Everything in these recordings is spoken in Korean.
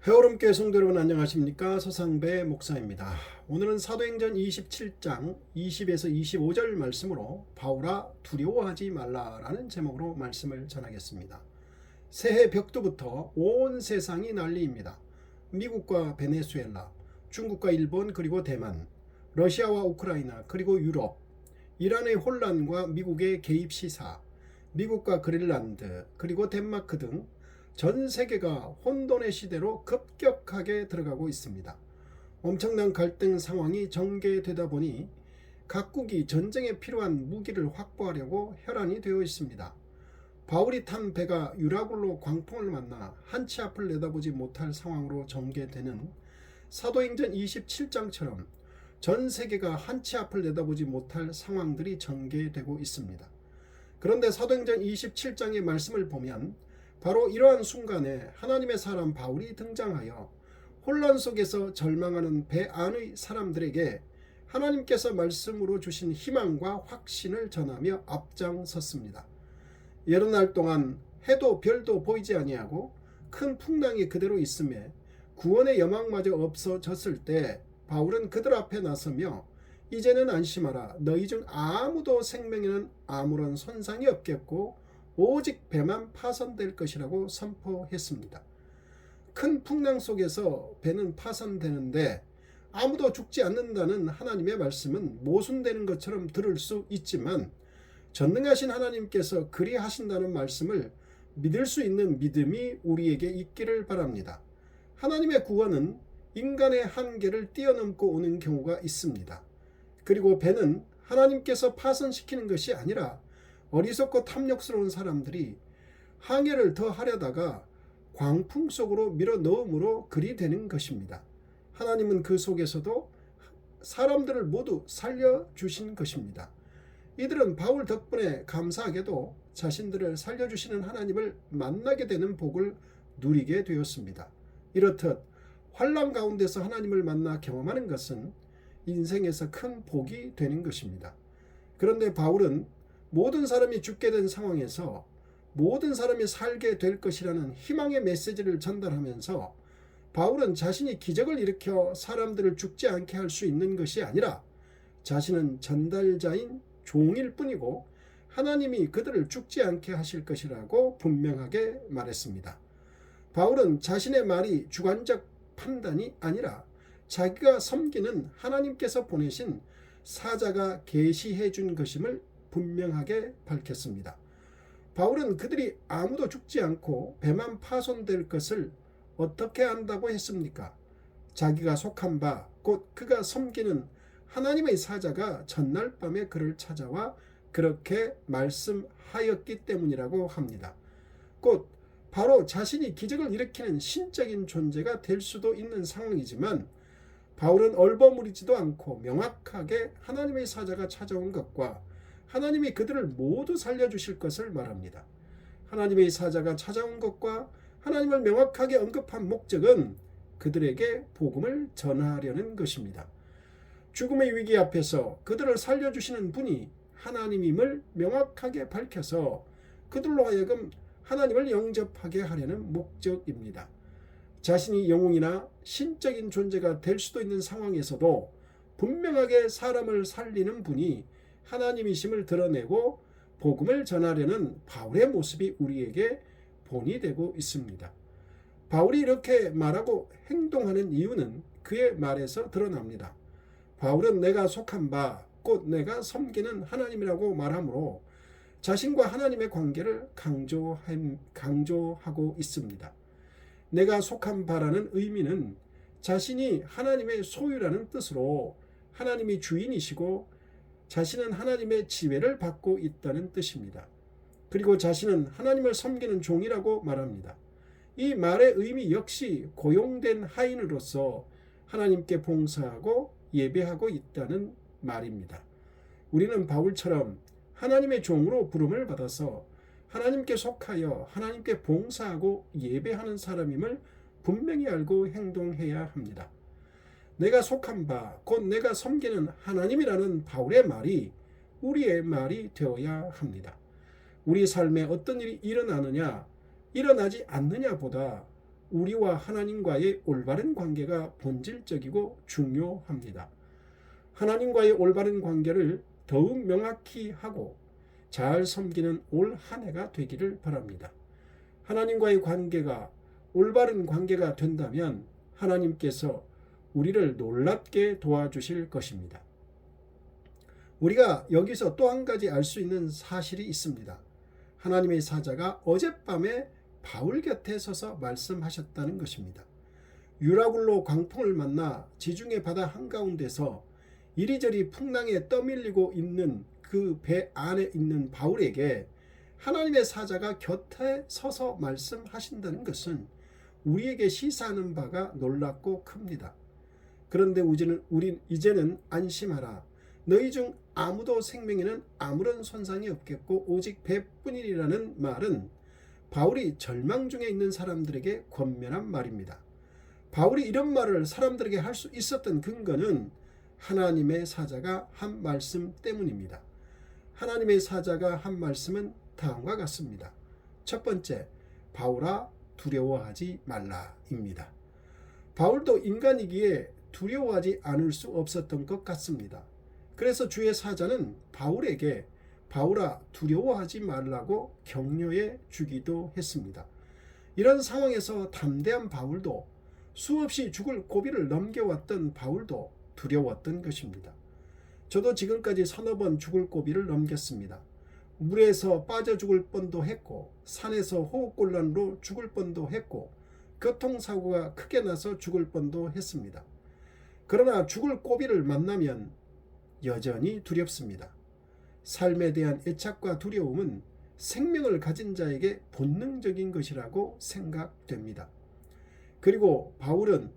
해오름교회 성도 여러분 안녕하십니까? 서상배 목사입니다. 오늘은 사도행전 27장 20에서 25절 말씀으로 바울아 두려워하지 말라라는 제목으로 말씀을 전하겠습니다. 새해 벽두부터 온 세상이 난리입니다. 미국과 베네수엘라, 중국과 일본 그리고 대만, 러시아와 우크라이나 그리고 유럽, 이란의 혼란과 미국의 개입 시사, 미국과 그린란드 그리고 덴마크 등 전 세계가 혼돈의 시대로 급격하게 들어가고 있습니다. 엄청난 갈등 상황이 전개되다 보니 각국이 전쟁에 필요한 무기를 확보하려고 혈안이 되어 있습니다. 바울이 탄 배가 유라굴로 광풍을 만나 한치 앞을 내다보지 못할 상황으로 전개되는 사도행전 27장처럼 전 세계가 한치 앞을 내다보지 못할 상황들이 전개되고 있습니다. 그런데 사도행전 27장의 말씀을 보면 바로 이러한 순간에 하나님의 사람 바울이 등장하여 혼란 속에서 절망하는 배 안의 사람들에게 하나님께서 말씀으로 주신 희망과 확신을 전하며 앞장섰습니다. 여러 날 동안 해도 별도 보이지 아니하고 큰 풍랑이 그대로 있음에 구원의 여망마저 없어졌을 때 바울은 그들 앞에 나서며 이제는 안심하라. 너희 중 아무도 생명에는 아무런 손상이 없겠고 오직 배만 파손될 것이라고 선포했습니다. 큰 풍랑 속에서 배는 파손되는데 아무도 죽지 않는다는 하나님의 말씀은 모순되는 것처럼 들을 수 있지만 전능하신 하나님께서 그리 하신다는 말씀을 믿을 수 있는 믿음이 우리에게 있기를 바랍니다. 하나님의 구원은 인간의 한계를 뛰어넘고 오는 경우가 있습니다. 그리고 배는 하나님께서 파손시키는 것이 아니라 어리석고 탐욕스러운 사람들이 항해를 더 하려다가 광풍 속으로 밀어 넣음으로 그리 되는 것입니다. 하나님은 그 속에서도 사람들을 모두 살려주신 것입니다. 이들은 바울 덕분에 감사하게도 자신들을 살려주시는 하나님을 만나게 되는 복을 누리게 되었습니다. 이렇듯 환난 가운데서 하나님을 만나 경험하는 것은 인생에서 큰 복이 되는 것입니다. 그런데 바울은 모든 사람이 죽게 된 상황에서 모든 사람이 살게 될 것이라는 희망의 메시지를 전달하면서 바울은 자신이 기적을 일으켜 사람들을 죽지 않게 할 수 있는 것이 아니라 자신은 전달자인 종일 뿐이고 하나님이 그들을 죽지 않게 하실 것이라고 분명하게 말했습니다. 바울은 자신의 말이 주관적 판단이 아니라 자기가 섬기는 하나님께서 보내신 사자가 계시해 준 것임을 분명하게 밝혔습니다. 바울은 그들이 아무도 죽지 않고 배만 파손될 것을 어떻게 안다고 했습니까? 자기가 속한 바, 곧 그가 섬기는 하나님의 사자가 전날 밤에 그를 찾아와 그렇게 말씀하였기 때문이라고 합니다. 곧 바로 자신이 기적을 일으키는 신적인 존재가 될 수도 있는 상황이지만 바울은 얼버무리지도 않고 명확하게 하나님의 사자가 찾아온 것과 하나님이 그들을 모두 살려주실 것을 말합니다. 하나님의 사자가 찾아온 것과 하나님을 명확하게 언급한 목적은 그들에게 복음을 전하려는 것입니다. 죽음의 위기 앞에서 그들을 살려주시는 분이 하나님임을 명확하게 밝혀서 그들로 하여금 하나님을 영접하게 하려는 목적입니다. 자신이 영웅이나 신적인 존재가 될 수도 있는 상황에서도 분명하게 사람을 살리는 분이 하나님이심을 드러내고 복음을 전하려는 바울의 모습이 우리에게 본이 되고 있습니다. 바울이 이렇게 말하고 행동하는 이유는 그의 말에서 드러납니다. 바울은 내가 속한 바, 곧 내가 섬기는 하나님이라고 말하므로 자신과 하나님의 관계를 강조하고 있습니다. 내가 속한 바라는 의미는 자신이 하나님의 소유라는 뜻으로 하나님이 주인이시고 자신은 하나님의 지배를 받고 있다는 뜻입니다. 그리고 자신은 하나님을 섬기는 종이라고 말합니다. 이 말의 의미 역시 고용된 하인으로서 하나님께 봉사하고 예배하고 있다는 말입니다. 우리는 바울처럼 하나님의 종으로 부름을 받아서 하나님께 속하여 하나님께 봉사하고 예배하는 사람임을 분명히 알고 행동해야 합니다. 내가 속한 바, 곧 내가 섬기는 하나님이라는 바울의 말이 우리의 말이 되어야 합니다. 우리 삶에 어떤 일이 일어나느냐, 일어나지 않느냐보다 우리와 하나님과의 올바른 관계가 본질적이고 중요합니다. 하나님과의 올바른 관계를 더욱 명확히 하고 잘 섬기는 올 한 해가 되기를 바랍니다. 하나님과의 관계가 올바른 관계가 된다면 하나님께서 우리를 놀랍게 도와주실 것입니다. 우리가 여기서 또 한 가지 알 수 있는 사실이 있습니다. 하나님의 사자가 어젯밤에 바울 곁에 서서 말씀하셨다는 것입니다. 유라굴로 광풍을 만나 지중해 바다 한가운데서 이리저리 풍랑에 떠밀리고 있는 그 배 안에 있는 바울에게 하나님의 사자가 곁에 서서 말씀하신다는 것은 우리에게 시사하는 바가 놀랍고 큽니다. 그런데 우린 이제는 안심하라. 너희 중 아무도 생명에는 아무런 손상이 없겠고 오직 배뿐이라는 말은 바울이 절망 중에 있는 사람들에게 권면한 말입니다. 바울이 이런 말을 사람들에게 할 수 있었던 근거는 하나님의 사자가 한 말씀 때문입니다. 하나님의 사자가 한 말씀은 다음과 같습니다. 첫 번째, 바울아 두려워하지 말라입니다. 바울도 인간이기에 두려워하지 않을 수 없었던 것 같습니다. 그래서 주의 사자는 바울에게 바울아 두려워하지 말라고 격려해 주기도 했습니다. 이런 상황에서 담대한 바울도 수없이 죽을 고비를 넘겨왔던 바울도 두려웠던 것입니다. 저도 지금까지 서너 번 죽을 고비를 넘겼습니다. 물에서 빠져 죽을 뻔도 했고 산에서 호흡곤란으로 죽을 뻔도 했고 교통사고가 크게 나서 죽을 뻔도 했습니다. 그러나 죽을 고비를 만나면 여전히 두렵습니다. 삶에 대한 애착과 두려움은 생명을 가진 자에게 본능적인 것이라고 생각됩니다. 그리고 바울은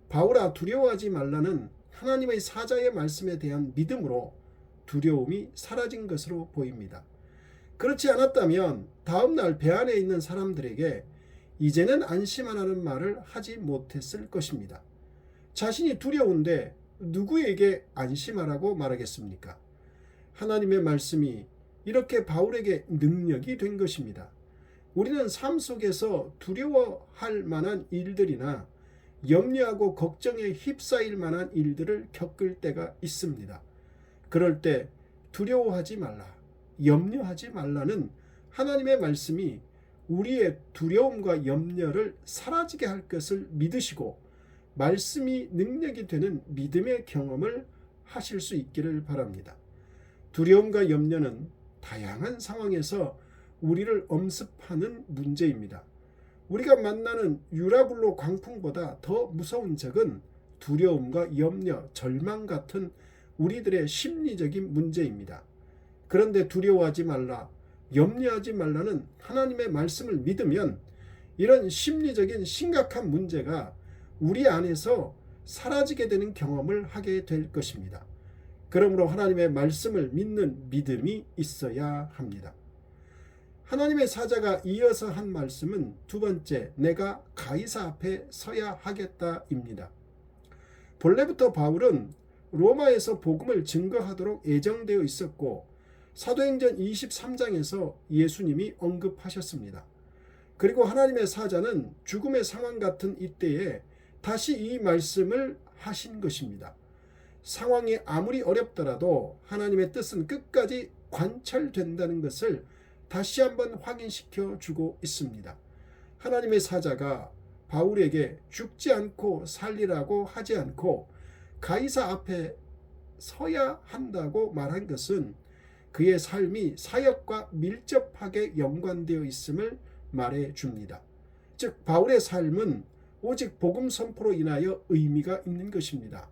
바울아 두려워하지 말라는 하나님의 사자의 말씀에 대한 믿음으로 두려움이 사라진 것으로 보입니다. 그렇지 않았다면 다음날 배 안에 있는 사람들에게 이제는 안심하라는 말을 하지 못했을 것입니다. 자신이 두려운데 누구에게 안심하라고 말하겠습니까? 하나님의 말씀이 이렇게 바울에게 능력이 된 것입니다. 우리는 삶 속에서 두려워할 만한 일들이나 염려하고 걱정에 휩싸일 만한 일들을 겪을 때가 있습니다. 그럴 때 두려워하지 말라, 염려하지 말라는 하나님의 말씀이 우리의 두려움과 염려를 사라지게 할 것을 믿으시고 말씀이 능력이 되는 믿음의 경험을 하실 수 있기를 바랍니다. 두려움과 염려는 다양한 상황에서 우리를 엄습하는 문제입니다. 우리가 만나는 유라굴로 광풍보다 더 무서운 적은 두려움과 염려, 절망 같은 우리들의 심리적인 문제입니다. 그런데 두려워하지 말라, 염려하지 말라는 하나님의 말씀을 믿으면 이런 심리적인 심각한 문제가 우리 안에서 사라지게 되는 경험을 하게 될 것입니다. 그러므로 하나님의 말씀을 믿는 믿음이 있어야 합니다. 하나님의 사자가 이어서 한 말씀은 두 번째, 내가 가이사 앞에 서야 하겠다입니다. 본래부터 바울은 로마에서 복음을 증거하도록 예정되어 있었고 사도행전 23장에서 예수님이 언급하셨습니다. 그리고 하나님의 사자는 죽음의 상황 같은 이때에 다시 이 말씀을 하신 것입니다. 상황이 아무리 어렵더라도 하나님의 뜻은 끝까지 관철된다는 것을 다시 한번 확인시켜 주고 있습니다. 하나님의 사자가 바울에게 죽지 않고 살리라고 하지 않고 가이사 앞에 서야 한다고 말한 것은 그의 삶이 사역과 밀접하게 연관되어 있음을 말해 줍니다. 즉 바울의 삶은 오직 복음 선포로 인하여 의미가 있는 것입니다.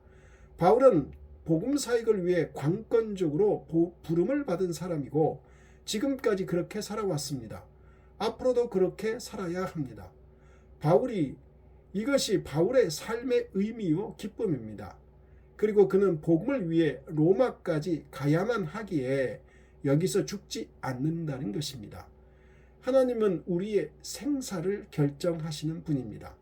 바울은 복음 사역을 위해 관건적으로 부름을 받은 사람이고 지금까지 그렇게 살아왔습니다. 앞으로도 그렇게 살아야 합니다. 이것이 바울의 삶의 의미요 기쁨입니다. 그리고 그는 복음을 위해 로마까지 가야만 하기에 여기서 죽지 않는다는 것입니다. 하나님은 우리의 생사를 결정하시는 분입니다.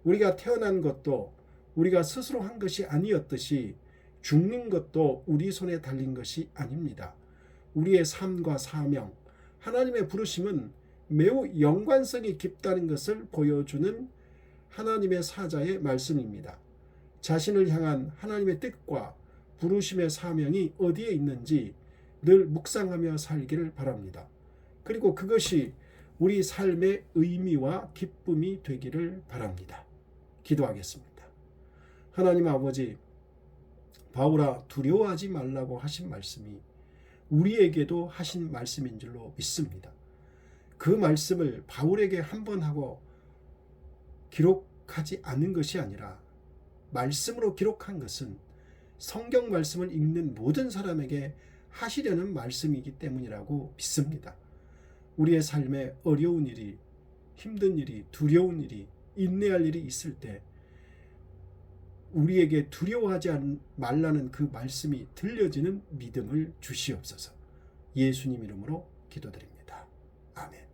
우리가 태어난 것도 우리가 스스로 한 것이 아니었듯이 죽는 것도 우리 손에 달린 것이 아닙니다. 우리의 삶과 사명, 하나님의 부르심은 매우 연관성이 깊다는 것을 보여주는 하나님의 사자의 말씀입니다. 자신을 향한 하나님의 뜻과 부르심의 사명이 어디에 있는지 늘 묵상하며 살기를 바랍니다. 그리고 그것이 우리 삶의 의미와 기쁨이 되기를 바랍니다. 기도하겠습니다. 하나님 아버지, 바울아 두려워하지 말라고 하신 말씀이 우리에게도 하신 말씀인 줄로 믿습니다. 그 말씀을 바울에게 한 번 하고 기록하지 않은 것이 아니라 말씀으로 기록한 것은 성경 말씀을 읽는 모든 사람에게 하시려는 말씀이기 때문이라고 믿습니다. 우리의 삶에 어려운 일이, 힘든 일이, 두려운 일이, 인내할 일이 있을 때 우리에게 두려워하지 말라는 그 말씀이 들려지는 믿음을 주시옵소서. 예수님 이름으로 기도드립니다. 아멘.